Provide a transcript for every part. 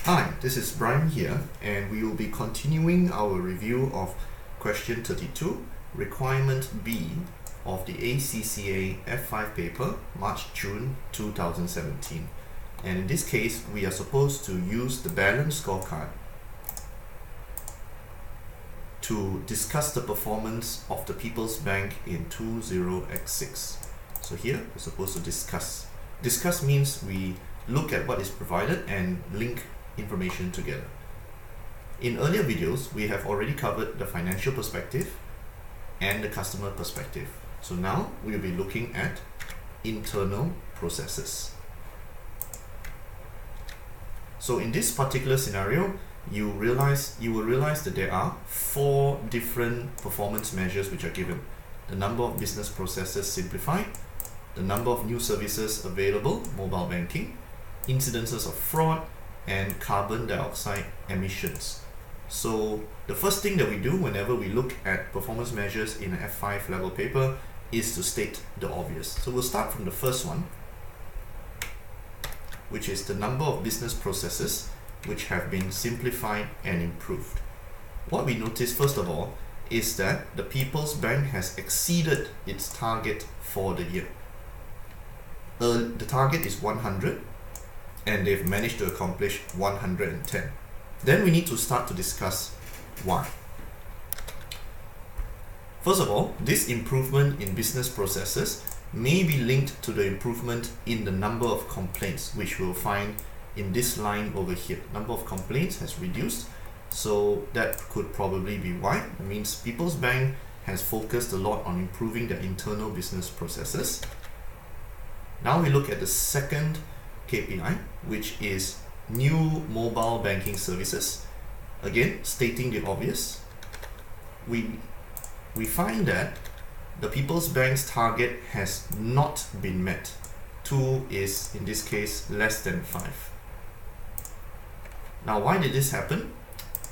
Hi, this is Brian here, and we will be continuing our review of question 32, requirement B of the ACCA F5 paper, March June 2017. And in this case, we are supposed to use the balance scorecard to discuss the performance of the People's Bank in 20x6. So here, we're supposed to discuss. Discuss means we look at what is provided and link information together. In earlier videos, we have already covered the financial perspective and the customer perspective. So now we will be looking at internal processes. So in this particular scenario, you will realize that there are 4 different performance measures which are given. The number of business processes simplified, the number of new services available, mobile banking, incidences of fraud, and carbon dioxide emissions. So the first thing that we do whenever we look at performance measures in an F5 level paper is to state the obvious. So we'll start from the first one, which is the number of business processes which have been simplified and improved. What we notice first of all is that the People's Bank has exceeded its target for the year. The target is 100 and they've managed to accomplish 110. Then we need to start to discuss why. First of all, this improvement in business processes may be linked to the improvement in the number of complaints, which we'll find in this line over here. Number of complaints has reduced, so that could probably be why. It means People's Bank has focused a lot on improving their internal business processes. Now we look at the second KPI, which is new mobile banking services. Again, stating the obvious, we find that the People's Bank's target has not been met. 2 is, in this case, less than 5. Now, why did this happen?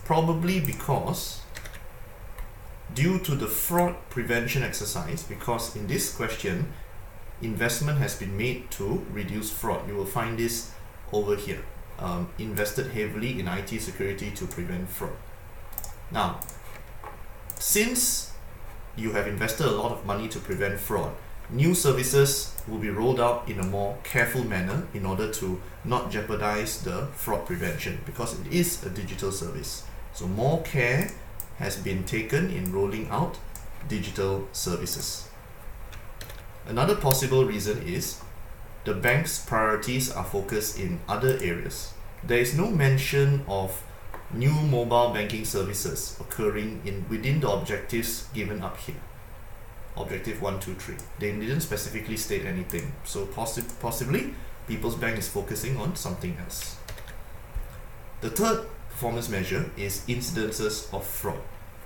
Probably because due to the fraud prevention exercise, because in this question, investment has been made to reduce fraud. You will find this over here. Invested heavily in IT security to prevent fraud. Now, since you have invested a lot of money to prevent fraud, new services will be rolled out in a more careful manner in order to not jeopardize the fraud prevention, because it is a digital service. So more care has been taken in rolling out digital services. Another possible reason is the bank's priorities are focused in other areas. There is no mention of new mobile banking services occurring within the objectives given up here. Objective 1, 2, 3. They didn't specifically state anything. So possibly People's Bank is focusing on something else. The third performance measure is incidences of fraud.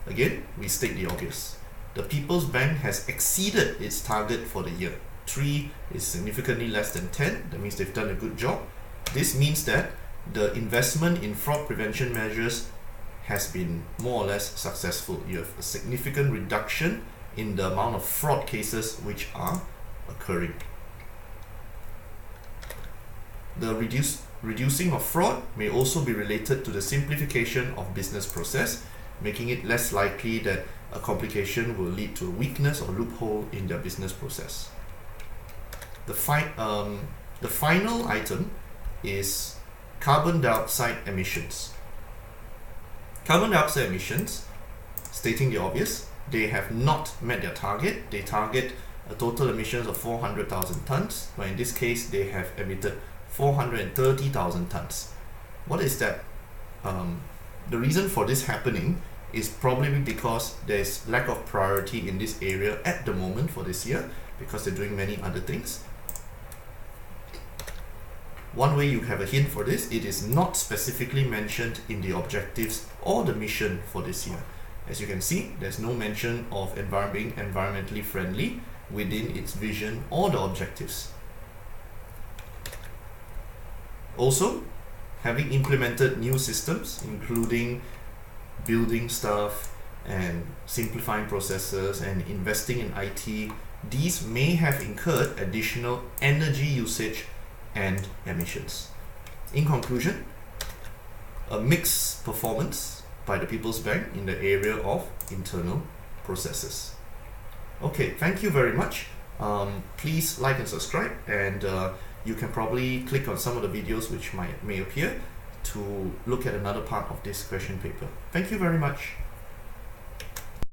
Again, we state the obvious. The People's Bank has exceeded its target for the year. 3 is significantly less than 10. That means they've done a good job. This means that the investment in fraud prevention measures has been more or less successful. You have a significant reduction in the amount of fraud cases which are occurring. The reducing of fraud may also be related to the simplification of business process, making it less likely that a complication will lead to a weakness or loophole in their business process. The final item is carbon dioxide emissions. Carbon dioxide emissions, stating the obvious, they have not met their target. They target a total emissions of 400,000 tons, but in this case they have emitted 430,000 tons. What is that? The reason for this happening is probably because there's lack of priority in this area at the moment for this year, because they're doing many other things. One way you have a hint for this, it is not specifically mentioned in the objectives or the mission for this year. As you can see, there's no mention of being environmentally friendly within its vision or the objectives. Also, having implemented new systems, including building stuff and simplifying processes and investing in IT, these may have incurred additional energy usage and emissions. In conclusion, a mixed performance by the People's Bank in the area of internal processes. Okay, thank you very much. Please like and subscribe, and you can probably click on some of the videos which may appear to look at another part of this question paper. Thank you very much.